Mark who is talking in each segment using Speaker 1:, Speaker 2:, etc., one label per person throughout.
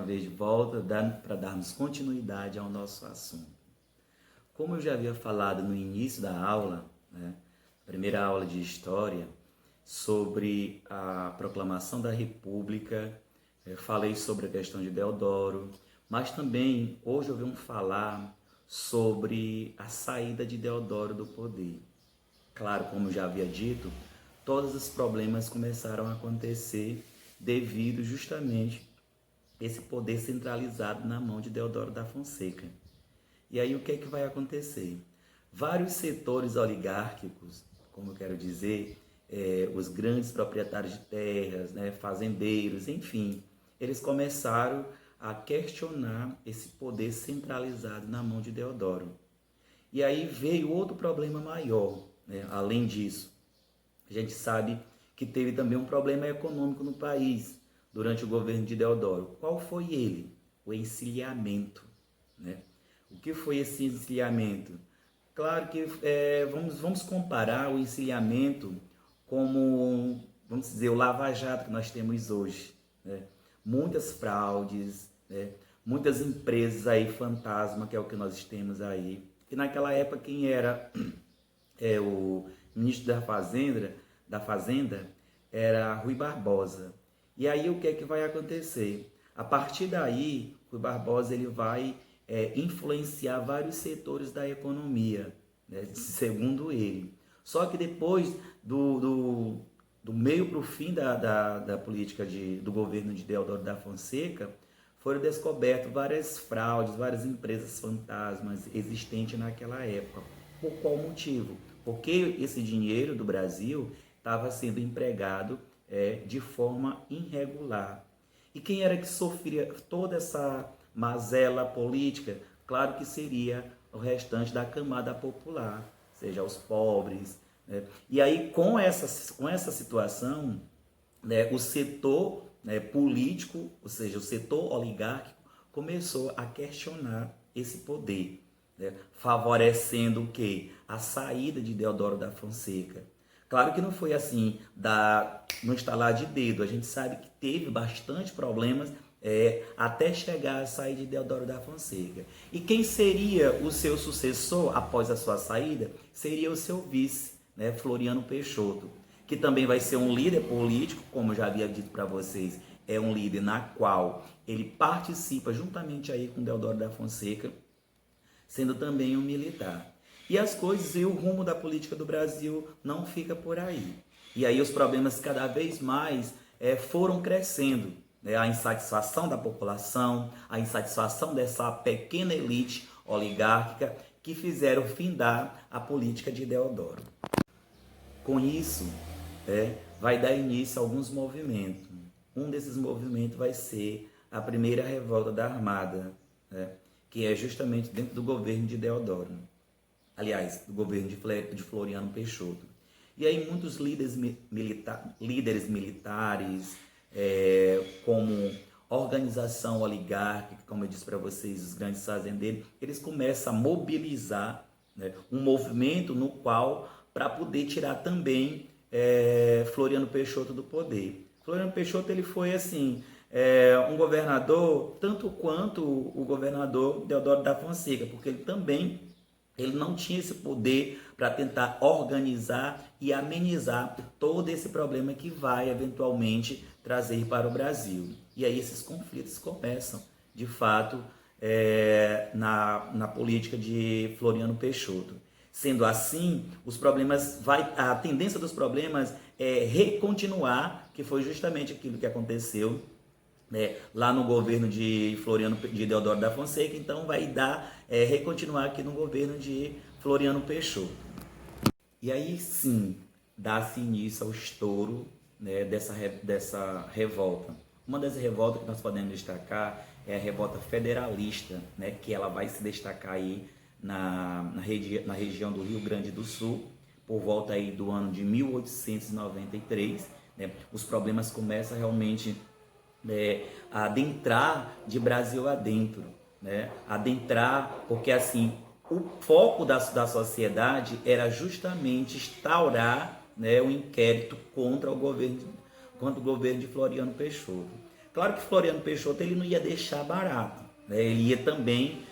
Speaker 1: vez de volta para darmos continuidade ao nosso assunto. Como eu já havia falado no início da aula, primeira aula de História, sobre a proclamação da República, falei sobre a questão de Deodoro, mas também hoje vamos falar sobre a saída de Deodoro do poder. Claro, como já havia dito, todos os problemas começaram a acontecer devido justamente a esse poder centralizado na mão de Deodoro da Fonseca. E aí o que é que vai acontecer? Vários setores oligárquicos, como eu quero dizer, os grandes proprietários de terras, fazendeiros, enfim, eles começaram a questionar esse poder centralizado na mão de Deodoro. E aí veio outro problema maior, além disso. A gente sabe que teve também um problema econômico no país durante o governo de Deodoro. Qual foi ele? O encilhamento. O que foi esse encilhamento? Claro que vamos comparar o encilhamento como, vamos dizer, o lava-jato que nós temos hoje. Muitas fraudes, muitas empresas aí fantasma, que é o que nós temos aí. E naquela época quem era o ministro da Fazenda era Rui Barbosa. E aí o que é que vai acontecer? A partir daí, Rui Barbosa ele vai influenciar vários setores da economia, segundo ele. Só que depois do meio para o fim da política do governo de Deodoro da Fonseca, foram descobertas várias fraudes, várias empresas fantasmas existentes naquela época. Por qual motivo? Porque esse dinheiro do Brasil estava sendo empregado de forma irregular. E quem era que sofria toda essa mazela política? Claro que seria o restante da camada popular, seja os pobres. E aí, com essa situação, o setor político, ou seja, o setor oligárquico, começou a questionar esse poder, favorecendo o quê? A saída de Deodoro da Fonseca. Claro que não foi assim, no estalar de dedo. A gente sabe que teve bastante problemas até chegar a sair de Deodoro da Fonseca. E quem seria o seu sucessor após a sua saída? Seria o seu vice, Floriano Peixoto, que também vai ser um líder político, como eu já havia dito para vocês, é um líder na qual ele participa juntamente aí com Deodoro da Fonseca, sendo também um militar. E as coisas e o rumo da política do Brasil não fica por aí. E aí os problemas cada vez mais foram crescendo. A insatisfação da população, a insatisfação dessa pequena elite oligárquica que fizeram findar a política de Deodoro. Com isso, vai dar início a alguns movimentos. Um desses movimentos vai ser a primeira revolta da Armada, que é justamente dentro do governo de Deodoro. Aliás, do governo de Floriano Peixoto. E aí muitos líderes militares, como organização oligárquica, como eu disse para vocês, os grandes fazendeiros, eles começam a mobilizar um movimento no qual, para poder tirar também Floriano Peixoto do poder. Floriano Peixoto ele foi assim, um governador tanto quanto o governador Deodoro da Fonseca, porque ele não tinha esse poder para tentar organizar e amenizar todo esse problema que vai eventualmente trazer para o Brasil. E aí esses conflitos começam, de fato, na política de Floriano Peixoto. Sendo assim, a tendência dos problemas é recontinuar, que foi justamente aquilo que aconteceu lá no governo de Deodoro da Fonseca. Então vai recontinuar aqui no governo de Floriano Peixoto. E aí sim, dá-se início ao estouro dessa revolta. Uma das revoltas que nós podemos destacar é a revolta federalista, que ela vai se destacar aí na região do Rio Grande do Sul, por volta aí do ano de 1893. Os problemas começam realmente a adentrar de Brasil adentro, adentrar, porque assim, o foco da sociedade era justamente instaurar o inquérito contra o governo de Floriano Peixoto. Claro que Floriano Peixoto ele não ia deixar barato, né? Ele ia também,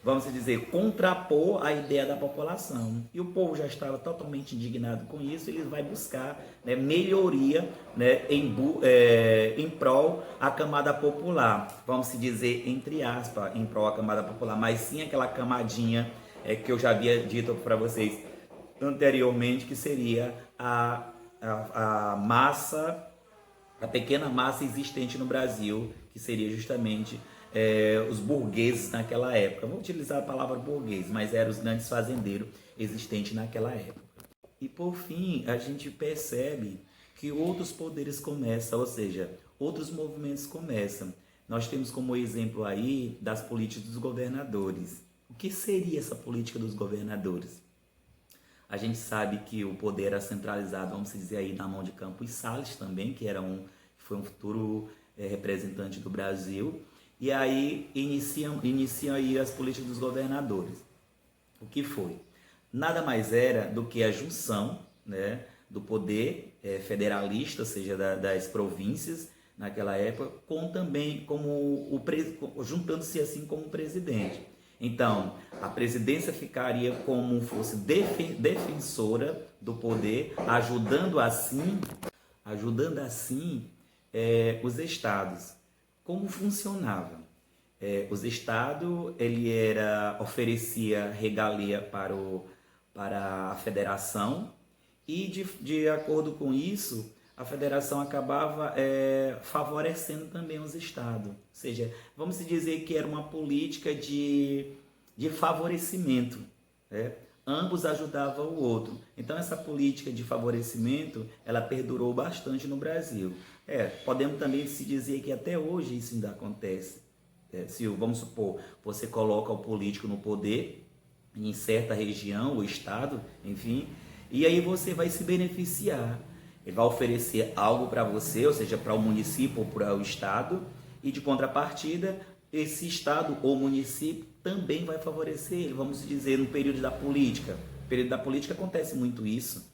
Speaker 1: vamos dizer, contrapor a ideia da população. E o povo já estava totalmente indignado com isso, ele vai buscar, né, melhoria, né, em prol à camada popular, vamos dizer, entre aspas, em prol à camada popular, mas sim aquela camadinha que eu já havia dito para vocês anteriormente, que seria a massa, a pequena massa existente no Brasil, que seria justamente os burgueses naquela época. Vou utilizar a palavra burguês, mas eram os grandes fazendeiros existentes naquela época. E por fim, a gente percebe que outros poderes começam, ou seja, outros movimentos começam. Nós temos como exemplo aí das políticas dos governadores. O que seria essa política dos governadores? A gente sabe que o poder era centralizado, vamos dizer aí, na mão de Campos Salles também, que foi um futuro representante do Brasil. E aí iniciam aí as políticas dos governadores. O que foi? Nada mais era do que a junção, né, do poder federalista, ou seja, das províncias naquela época, juntando-se assim como presidente. Então, a presidência ficaria como fosse defensora do poder, ajudando assim os estados. Como funcionava? Os estados oferecia regalia para a federação e de acordo com isso a federação acabava favorecendo também os estados. Ou seja, vamos dizer que era uma política de favorecimento, né? Ambos ajudavam o outro. Então essa política de favorecimento, ela perdurou bastante no Brasil. Podemos também se dizer que até hoje isso ainda acontece. Se, vamos supor, você coloca o político no poder em certa região, o estado, enfim, e aí você vai se beneficiar. Ele vai oferecer algo para você, ou seja, para o município ou para o estado, e de contrapartida, esse estado ou município também vai favorecer ele, vamos dizer, no período da política. No período da política acontece muito isso.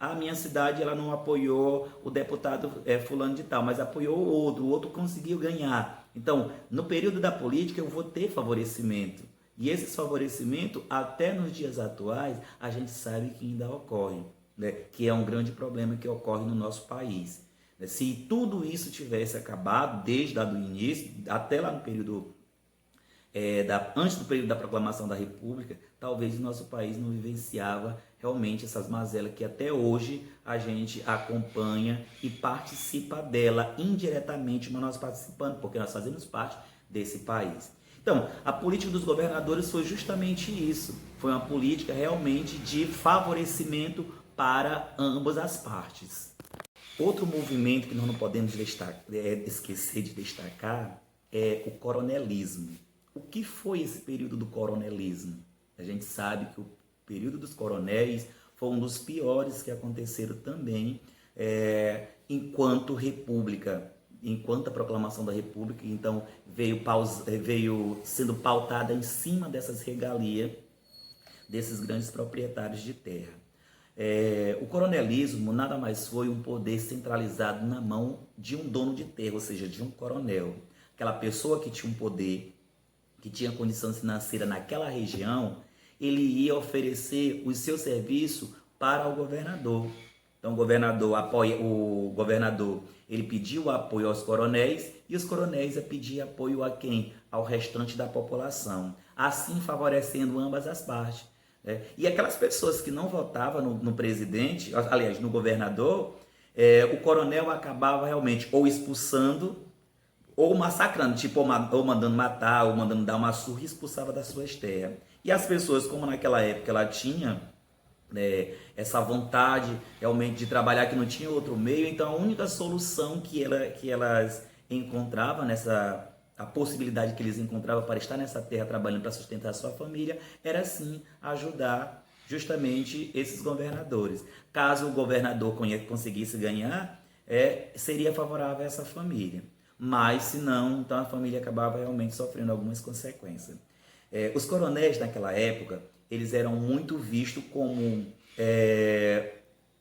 Speaker 1: A minha cidade ela não apoiou o deputado fulano de tal, mas apoiou o outro conseguiu ganhar. Então, no período da política eu vou ter favorecimento. E esse favorecimento, até nos dias atuais, a gente sabe que ainda ocorre, né? Que é um grande problema que ocorre no nosso país. Se tudo isso tivesse acabado desde o início, até lá no período, antes do período da proclamação da República, talvez o nosso país não vivenciava realmente essas mazelas que até hoje a gente acompanha e participa dela indiretamente, mas nós participando, porque nós fazemos parte desse país. Então, a política dos governadores foi justamente isso. Foi uma política realmente de favorecimento para ambas as partes. Outro movimento que nós não podemos esquecer de destacar é o coronelismo. O que foi esse período do coronelismo? A gente sabe que o período dos coronéis foi um dos piores que aconteceram também enquanto república, enquanto a proclamação da república, então veio sendo pautada em cima dessas regalias desses grandes proprietários de terra. O coronelismo nada mais foi um poder centralizado na mão de um dono de terra, ou seja, de um coronel. Aquela pessoa que tinha um poder, que tinha condição financeira naquela região, ele ia oferecer o seu serviço para o governador. Então o governador ele pediu apoio aos coronéis e os coronéis pediam apoio a quem? Ao restante da população, assim favorecendo ambas as partes. E aquelas pessoas que não votavam no presidente, aliás, no governador, o coronel acabava realmente ou expulsando ou massacrando, tipo, ou mandando matar, ou mandando dar uma surra e expulsava das suas terras. E as pessoas, como naquela época ela tinha essa vontade realmente de trabalhar, que não tinha outro meio, então a única solução que elas encontravam a possibilidade que eles encontravam para estar nessa terra trabalhando para sustentar a sua família, era sim ajudar justamente esses governadores. Caso o governador conseguisse ganhar, seria favorável a essa família. Mas se não, então a família acabava realmente sofrendo algumas consequências. Os coronéis naquela época, eles eram muito vistos como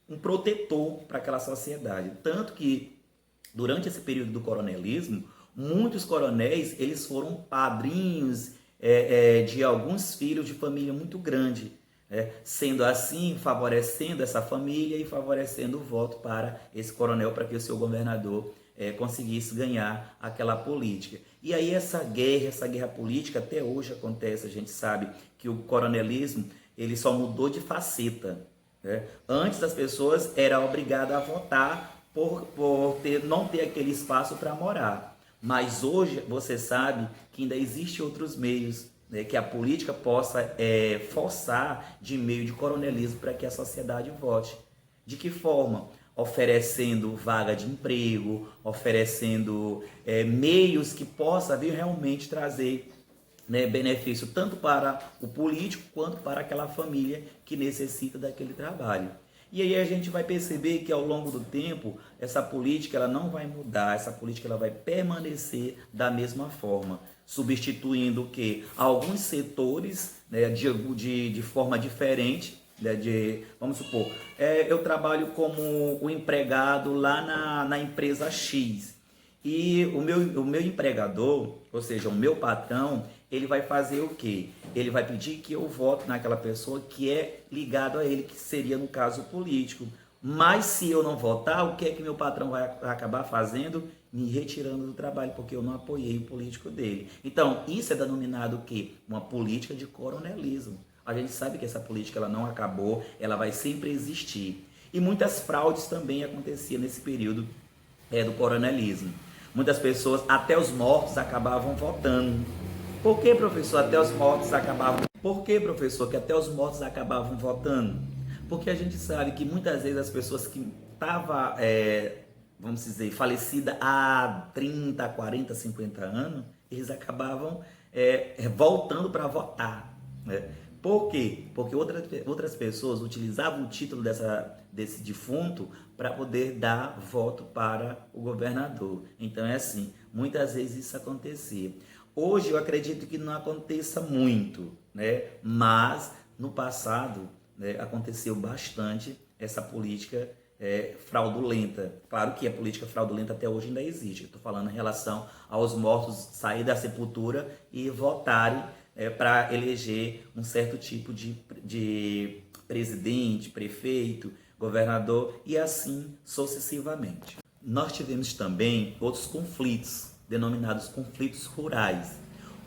Speaker 1: um protetor para aquela sociedade. Tanto que durante esse período do coronelismo, muitos coronéis eles foram padrinhos de alguns filhos de família muito grande, sendo assim favorecendo essa família e favorecendo o voto para esse coronel, para que o seu governador conseguisse ganhar aquela política. E aí essa guerra política até hoje acontece. A gente sabe que o coronelismo ele só mudou de faceta, né? Antes as pessoas eram obrigadas a votar por não ter aquele espaço para morar. Mas hoje você sabe que ainda existem outros meios, né, que a política possa forçar de meio de coronelismo para que a sociedade vote. De que forma? Oferecendo vaga de emprego, oferecendo meios que possa vir realmente trazer, né, benefício tanto para o político quanto para aquela família que necessita daquele trabalho. E aí a gente vai perceber que ao longo do tempo essa política ela não vai mudar, essa política ela vai permanecer da mesma forma, substituindo o que alguns setores, né, de forma diferente, né, vamos supor, eu trabalho como o empregado lá na empresa X. E o meu empregador, ou seja, o meu patrão, ele vai fazer o quê? Ele vai pedir que eu vote naquela pessoa que é ligado a ele, que seria no caso o político. Mas se eu não votar, o que é que meu patrão vai acabar fazendo? Me retirando do trabalho, porque eu não apoiei o político dele. Então, isso é denominado o quê? Uma política de coronelismo. A gente sabe que essa política ela não acabou, ela vai sempre existir. E muitas fraudes também aconteciam nesse período do coronelismo. Muitas pessoas, até os mortos, acabavam votando. Por que, professor, até os mortos acabavam? Por que, professor, que até os mortos acabavam votando? Porque a gente sabe que muitas vezes as pessoas que estavam, vamos dizer, falecidas há 30, 40, 50 anos, eles acabavam voltando para votar, né? Por quê? Porque outras pessoas utilizavam o título desse defunto para poder dar voto para o governador. Então é assim, muitas vezes isso acontecia. Hoje eu acredito que não aconteça muito, né? Mas no passado, né, aconteceu bastante essa política fraudulenta. Claro que a política fraudulenta até hoje ainda existe. Estou falando em relação aos mortos saírem da sepultura e votarem para eleger um certo tipo de presidente, prefeito, governador e assim sucessivamente. Nós tivemos também outros conflitos, denominados conflitos rurais.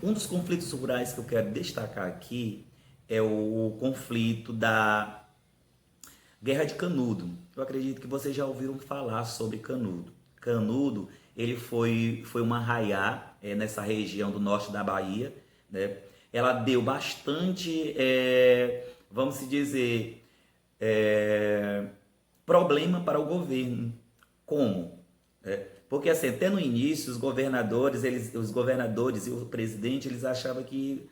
Speaker 1: Um dos conflitos rurais que eu quero destacar aqui é o conflito da Guerra de Canudo. Eu acredito que vocês já ouviram falar sobre Canudo. Canudo, ele foi uma arraiá nessa região do norte da Bahia, né? Ela deu bastante, vamos dizer, problema para o governo. Como? Porque assim, até no início os governadores e o presidente eles achavam que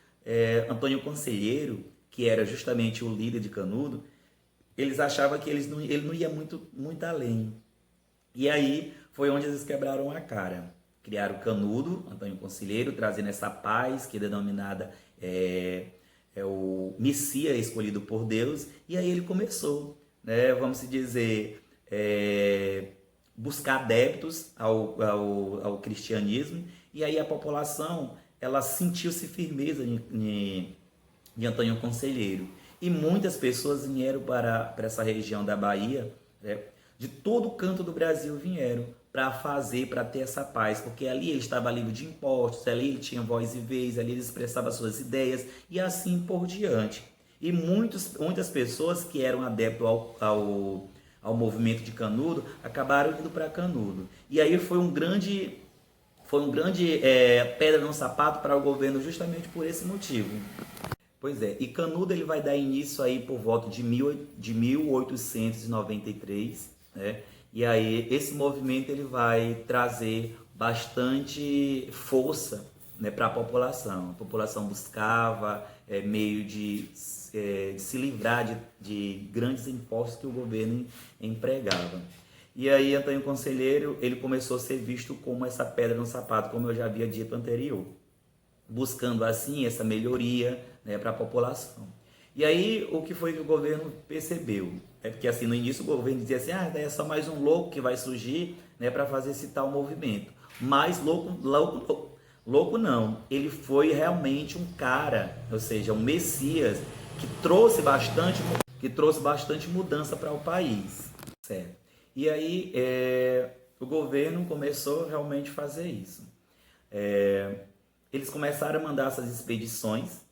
Speaker 1: Antônio Conselheiro, que era justamente o líder de Canudo, eles achavam que ele não ia muito além. E aí foi onde eles quebraram a cara. Criaram o Canudo, Antônio Conselheiro, trazendo essa paz que é denominada o Messias escolhido por Deus. E aí ele começou, né, vamos dizer, buscar adeptos ao cristianismo. E aí a população ela sentiu-se firmeza em Antônio Conselheiro. E muitas pessoas vieram para essa região da Bahia, né, de todo canto do Brasil vieram para ter essa paz, porque ali ele estava livre de impostos, ali ele tinha voz e vez, ali ele expressava suas ideias e assim por diante. E muitas pessoas que eram adeptos ao movimento de Canudo acabaram indo para Canudo. E aí foi um grande pedra no sapato para o governo justamente por esse motivo. Pois é, e Canudo ele vai dar início aí por volta de 1893, né? E aí esse movimento ele vai trazer bastante força, né, para a população. A população buscava meio de se livrar de grandes impostos que o governo empregava. E aí Antônio Conselheiro ele começou a ser visto como essa pedra no sapato, como eu já havia dito anterior, buscando assim essa melhoria, né, para a população. E aí o que foi que o governo percebeu? É porque assim, no início o governo dizia assim, é só mais um louco que vai surgir, né, para fazer esse tal movimento. Mas louco não. Ele foi realmente um cara, ou seja, um Messias que trouxe bastante mudança para o país, certo? E aí o governo começou realmente a fazer isso. Eles começaram a mandar essas expedições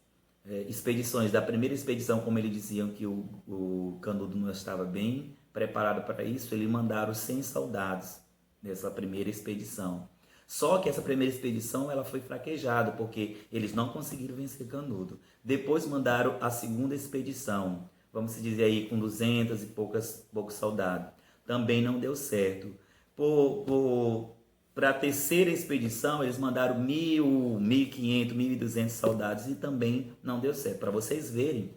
Speaker 1: da primeira expedição, como eles diziam que o Canudo não estava bem preparado para isso, eles mandaram 100 soldados nessa primeira expedição. Só que essa primeira expedição ela foi fraquejada, porque eles não conseguiram vencer Canudo. Depois mandaram a segunda expedição, vamos dizer aí, com 200 e poucos soldados. Também não deu certo. Para a terceira expedição, eles mandaram 1.000, 1.500, 1.200 soldados e também não deu certo. Para vocês verem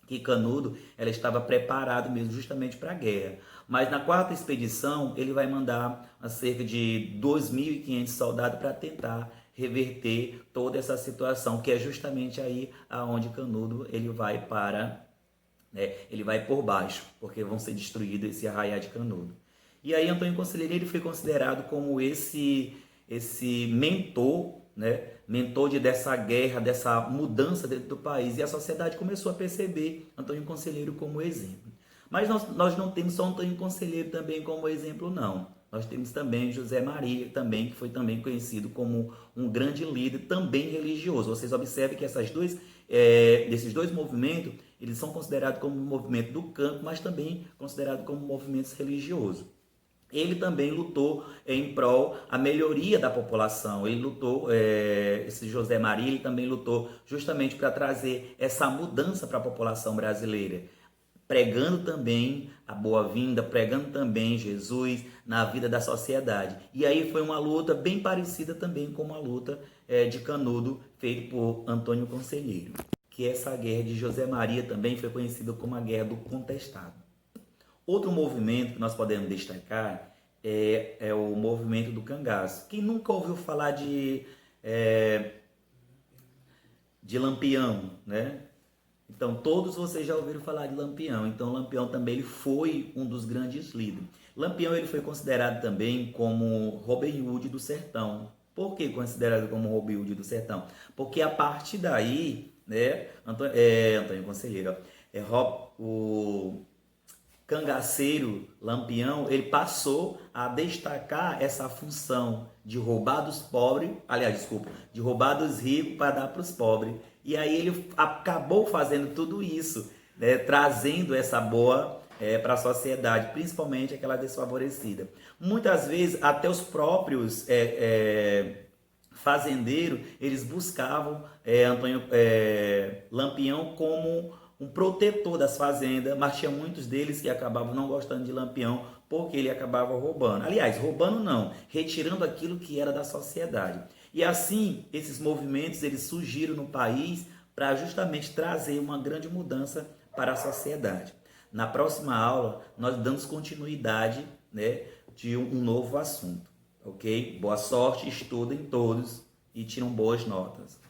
Speaker 1: que Canudo ela estava preparado mesmo justamente para a guerra. Mas na quarta expedição, ele vai mandar cerca de 2.500 soldados para tentar reverter toda essa situação, que é justamente aí aonde Canudo ele vai ele vai por baixo, porque vão ser destruídos esse arraial de Canudo. E aí Antônio Conselheiro ele foi considerado como esse mentor, né? Mentor dessa guerra, dessa mudança dentro do país. E a sociedade começou a perceber Antônio Conselheiro como exemplo. Mas nós não temos só Antônio Conselheiro também como exemplo, não. Nós temos também José Maria, também, que foi também conhecido como um grande líder, também religioso. Vocês observem que desses dois movimentos, eles são considerados como um movimento do campo, mas também considerados como movimentos religiosos. Ele também lutou em prol a melhoria da população. Ele lutou, esse José Maria, ele também lutou justamente para trazer essa mudança para a população brasileira, pregando também a boa-vinda, pregando também Jesus na vida da sociedade. E aí foi uma luta bem parecida também com a luta de Canudo, feita por Antônio Conselheiro. Que essa guerra de José Maria também foi conhecida como a Guerra do Contestado. Outro movimento que nós podemos destacar é o movimento do cangaço. Quem nunca ouviu falar de Lampião, né? Então, todos vocês já ouviram falar de Lampião. Então, Lampião também ele foi um dos grandes líderes. Lampião ele foi considerado também como Robin Hood do sertão. Por que considerado como Robin Hood do sertão? Porque a partir daí, né, Antônio Conselheiro, o cangaceiro Lampião, ele passou a destacar essa função de roubar dos pobres, de roubar dos ricos para dar para os pobres. E aí ele acabou fazendo tudo isso, né, trazendo essa boa para a sociedade, principalmente aquela desfavorecida. Muitas vezes até os próprios fazendeiros, eles buscavam Lampião como um protetor das fazendas, mas tinha muitos deles que acabavam não gostando de Lampião porque ele acabava roubando. Aliás, roubando não, retirando aquilo que era da sociedade. E assim, esses movimentos eles surgiram no país para justamente trazer uma grande mudança para a sociedade. Na próxima aula, nós damos continuidade, né, de um novo assunto, ok? Boa sorte, estudem todos e tiram boas notas.